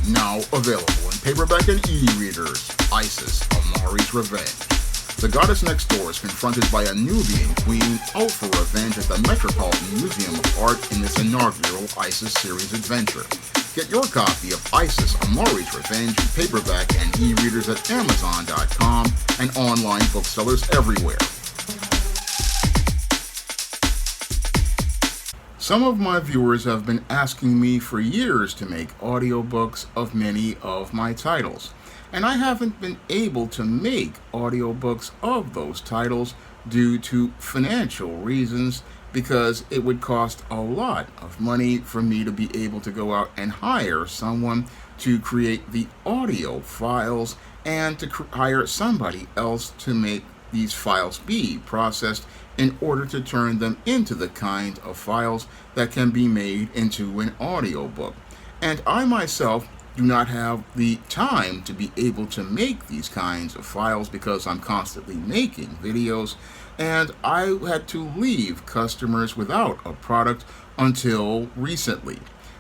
Now available in paperback and e-readers, Isis, Amari's Revenge. The goddess next door is confronted by a Nubian queen out for revenge at the Metropolitan Museum of Art in this inaugural Isis series adventure. Get your copy of Isis, Amari's Revenge in paperback and e-readers at Amazon.com and online booksellers everywhere. Some of my viewers have been asking me for years to make audiobooks of many of my titles, and I haven't been able to make audiobooks of those titles due to financial reasons, because it would cost a lot of money for me to be able to go out and hire someone to create the audio files and to hire somebody else to make these files be processed in order to turn them into the kind of files that can be made into an audiobook. And I myself do not have the time to be able to make these kinds of files because I'm constantly making videos, and I had to leave customers without a product until recently.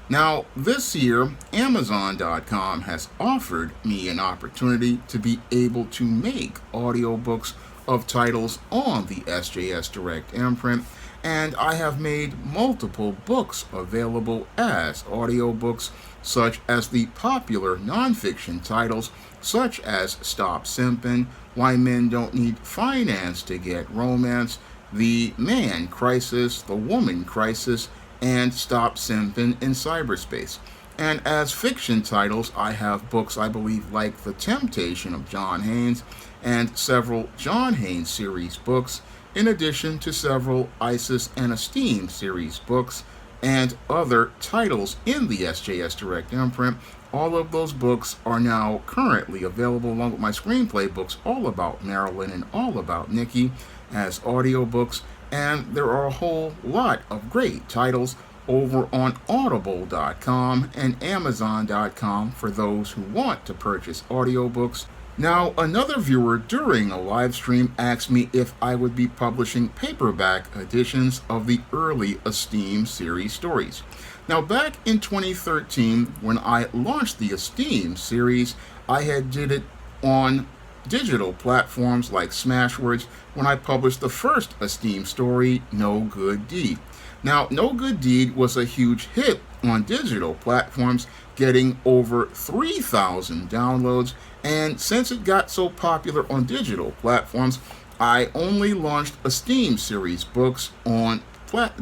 Now, this year, Amazon.com has offered me an opportunity to be able to make audiobooks of titles on the SJS Direct imprint, and I have made multiple books available as audiobooks, such as the popular nonfiction titles such as Stop Simpin', Why Men Don't Need Finance to Get Romance, The Man Crisis, The Woman Crisis, and Stop Simpin' in Cyberspace. And as fiction titles, I have books I believe like The Temptation of John Haynes and several John Haynes series books, in addition to several Isis and STEEM series books and other titles in the SJS Direct imprint. All of those books are now currently available, along with my screenplay books All About Marilyn and All About Nikki, as audiobooks, and there are a whole lot of great titles over on Audible.com and Amazon.com for those who want to purchase audiobooks. Now, another viewer during a live stream asked me if I would be publishing paperback editions of the early STEEM series stories. Now, back in 2013, when I launched the STEEM series, I had did it on digital platforms like Smashwords when I published the first STEEM story, No Good Deed. Now, No Good Deed was a huge hit on digital platforms, getting over 3,000 downloads, and since it got so popular on digital platforms, I only launched STEEM series books on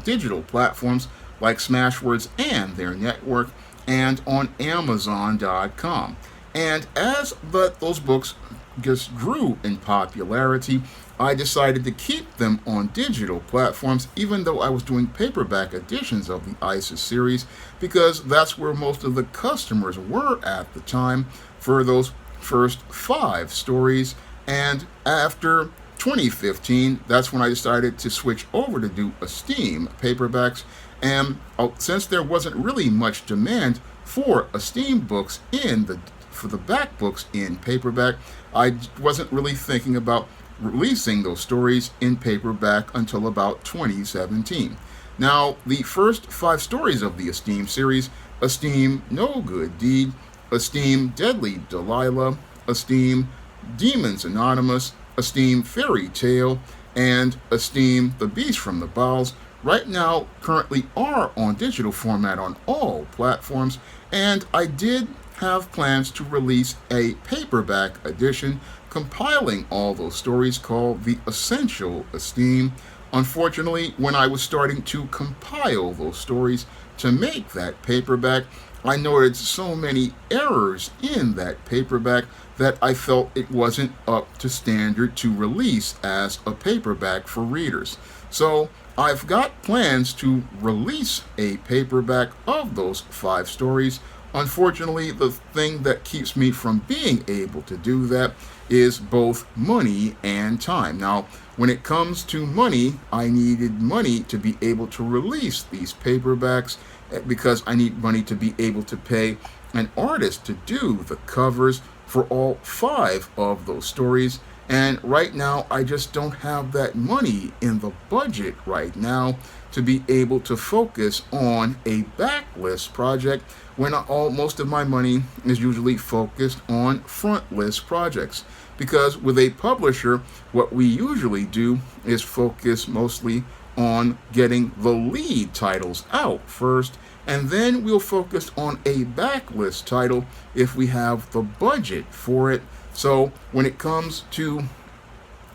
digital platforms like Smashwords and their network, and on Amazon.com. And as those books just grew in popularity, I decided to keep them on digital platforms, even though I was doing paperback editions of the Isis series, because that's where most of the customers were at the time for those first 5 stories. And after 2015, that's when I decided to switch over to do STEEM paperbacks. And since there wasn't really much demand for STEEM books for the back books in paperback, I wasn't really thinking about releasing those stories in paperback until about 2017. Now, the first 5 stories of the STEEM series, STEEM No Good Deed, STEEM Deadly Delilah, STEEM Demons Anonymous, STEEM Fairy Tale, and STEEM The Beast from the Bowels, right now currently are on digital format on all platforms, and I did have plans to release a paperback edition compiling all those stories called The Essential STEEM. Unfortunately, when I was starting to compile those stories to make that paperback, I noted so many errors in that paperback that I felt it wasn't up to standard to release as a paperback for readers. So I've got plans to release a paperback of those 5 stories. Unfortunately, the thing that keeps me from being able to do that is both money and time. Now, when it comes to money, I needed money to be able to release these paperbacks, because I need money to be able to pay an artist to do the covers for all 5 of those stories. And right now, I just don't have that money in the budget right now to be able to focus on a backlist project when most of my money is usually focused on front list projects. Because with a publisher, what we usually do is focus mostly on getting the lead titles out first, and then we'll focus on a backlist title if we have the budget for it. So when it comes to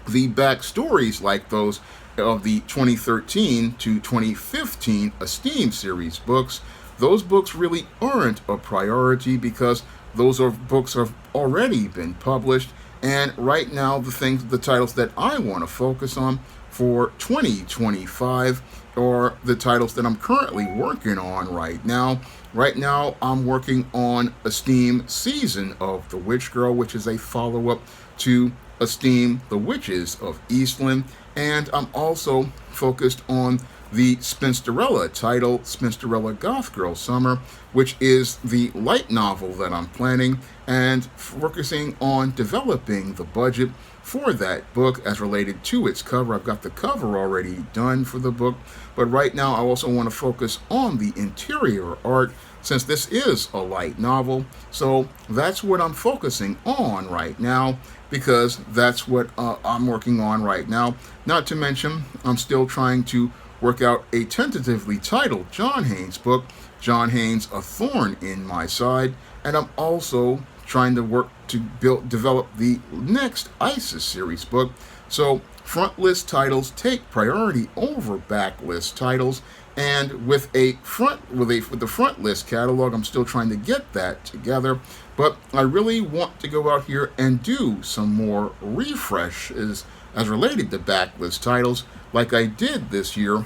the backstories like those of the 2013 to 2015 STEEM series books, those books really aren't a priority because books have already been published. And right now, the titles that I want to focus on for 2025 are the titles that I'm currently working on right now. Right now, I'm working on a STEEM Season of the Witch Girl, which is a follow-up to STEEM The Witches of Eastland. And I'm also focused on the Spinsterella title, Spinsterella Goth Girl Summer, which is the light novel that I'm planning, and focusing on developing the budget for that book as related to its cover. I've got the cover already done for the book, but right now I also want to focus on the interior art since this is a light novel. So that's what I'm focusing on right now because that's what I'm working on right now. Not to mention, I'm still trying to work out a tentatively titled John Haynes book, John Haynes, A Thorn in My Side, and I'm also trying to work to develop the next ISIS series book. So front list titles take priority over backlist titles, and with the front list catalog, I'm still trying to get that together. But I really want to go out here and do some more refreshes as related to backlist titles, like I did this year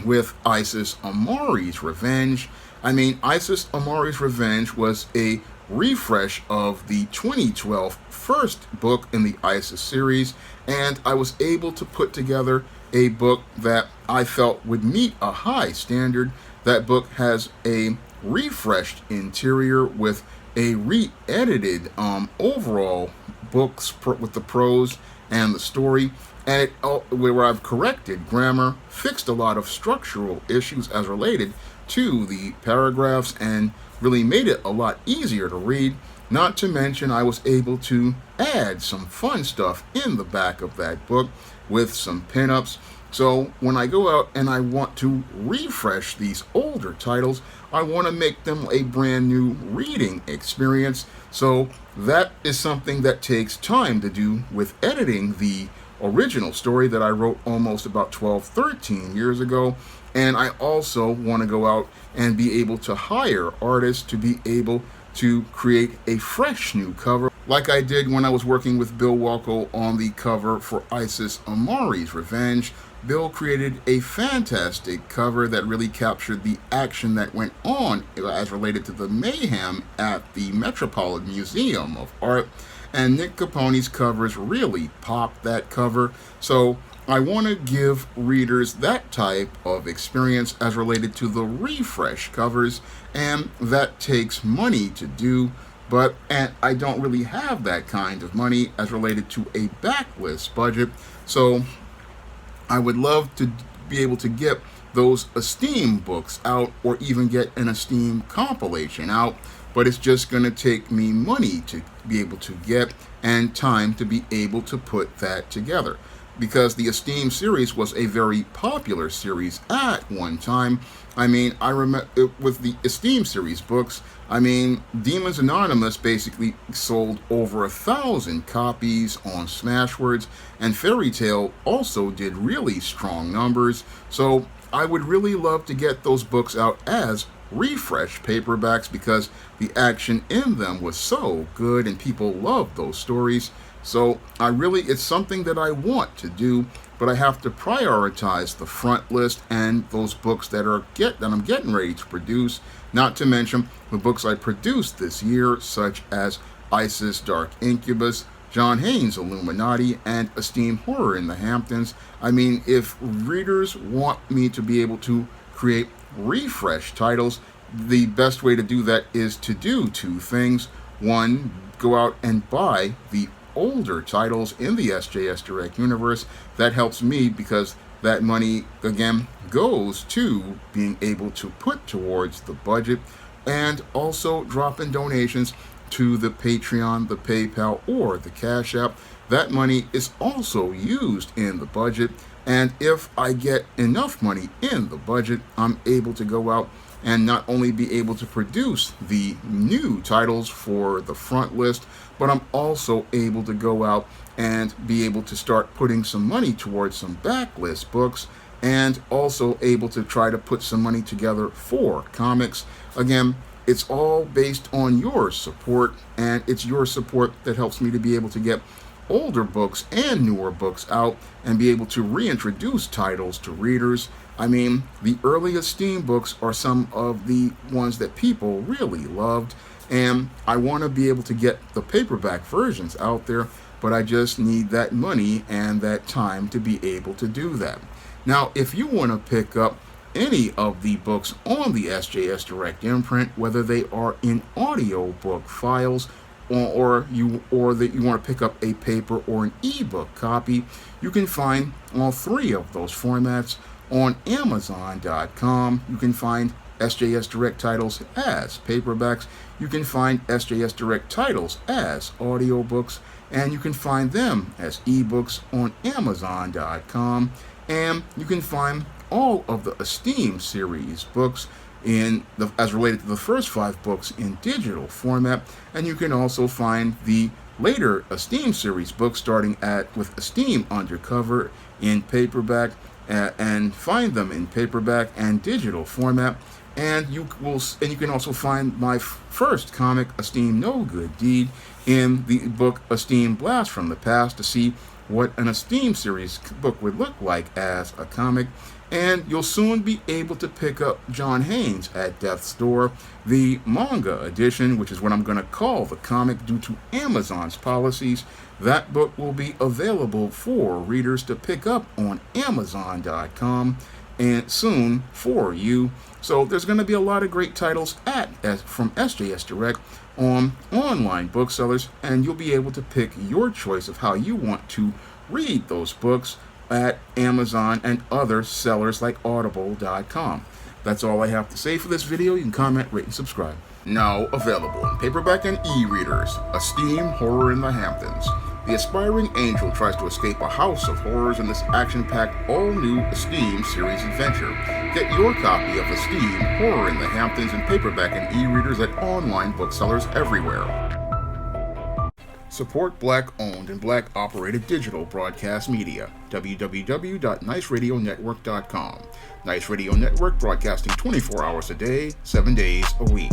with Isis Amari's Revenge. I mean, Isis Amari's Revenge was a refresh of the 2012 first book in the Isis series, and I was able to put together a book that I felt would meet a high standard. That book has a refreshed interior with a re-edited overall books with the prose and the story, and where I've corrected grammar, fixed a lot of structural issues as related to the paragraphs, and really made it a lot easier to read. Not to mention, I was able to add some fun stuff in the back of that book with some pinups. So when I go out and I want to refresh these older titles, I want to make them a brand new reading experience. So that is something that takes time to do with editing the original story that I wrote almost about 12, 13 years ago. And I also want to go out and be able to hire artists to be able to create a fresh new cover, like I did when I was working with Bill Walko on the cover for Isis Amari's Revenge. Bill created a fantastic cover that really captured the action that went on as related to the mayhem at the Metropolitan Museum of Art, and Nick Capone's covers really popped that cover. So I want to give readers that type of experience as related to the refresh covers, and that takes money to do, and I don't really have that kind of money as related to a backlist budget. So I would love to be able to get those STEEM books out, or even get an STEEM compilation out, but it's just going to take me money to be able to get, and time to be able to put that together. Because the STEEM series was a very popular series at one time. I mean, I remember with the STEEM series books, I mean, Demons Anonymous basically sold over 1,000 copies on Smashwords, and Fairy Tale also did really strong numbers. So I would really love to get those books out as refresh paperbacks because the action in them was so good and people loved those stories. So it's something that I want to do, but I have to prioritize the front list and those books that I'm getting ready to produce, not to mention the books I produced this year, such as Isis Dark Incubus, John Haynes Illuminati, and A STEAM Horror in the Hamptons. I mean, if readers want me to be able to create refresh titles, the best way to do that is to do two things. One, go out and buy the older titles in the SJS Direct universe. That helps me because that money, again, goes to being able to put towards the budget and also drop in donations to the Patreon, the PayPal, or the Cash App. That money is also used in the budget, and if I get enough money in the budget, I'm able to go out and not only be able to produce the new titles for the front list, but I'm also able to go out and be able to start putting some money towards some backlist books, and also able to try to put some money together for comics. Again, it's all based on your support, and it's your support that helps me to be able to get older books and newer books out and be able to reintroduce titles to readers. I mean, the earliest STEAM books are some of the ones that people really loved, and I want to be able to get the paperback versions out there, but I just need that money and that time to be able to do that. Now, if you want to pick up any of the books on the SJS Direct imprint, whether they are in audiobook files or that you want to pick up a paper or an ebook copy, you can find all three of those formats on Amazon.com. You can find SJS Direct titles as paperbacks. You can find SJS Direct titles as audiobooks, and you can find them as ebooks on Amazon.com. And you can find all of the STEEM series books as related to the first 5 books in digital format, and you can also find the later STEEM series books starting with STEEM Undercover in paperback, and find them in paperback and digital format. And you can also find my first comic, A STEEM No Good Deed, in the book A STEEM Blast from the Past, to see what an STEEM series book would look like as a comic. And you'll soon be able to pick up John Haynes at Death's Door, the manga edition, which is what I'm going to call the comic due to Amazon's policies. That book will be available for readers to pick up on Amazon.com and soon for you. So there's going to be a lot of great titles from SJS Direct on online booksellers, and you'll be able to pick your choice of how you want to read those books at Amazon and other sellers like Audible.com. That's all I have to say for this video. You can comment, rate, and subscribe. Now available in paperback and e-readers, A STEEM Horror in the Hamptons. The aspiring angel tries to escape a house of horrors in this action-packed, all-new STEEM series adventure. Get your copy of A STEEM Horror in the Hamptons in paperback and e-readers at online booksellers everywhere. Support Black-owned and Black-operated digital broadcast media. www.niceradionetwork.com. Nice Radio Network, broadcasting 24 hours a day, 7 days a week.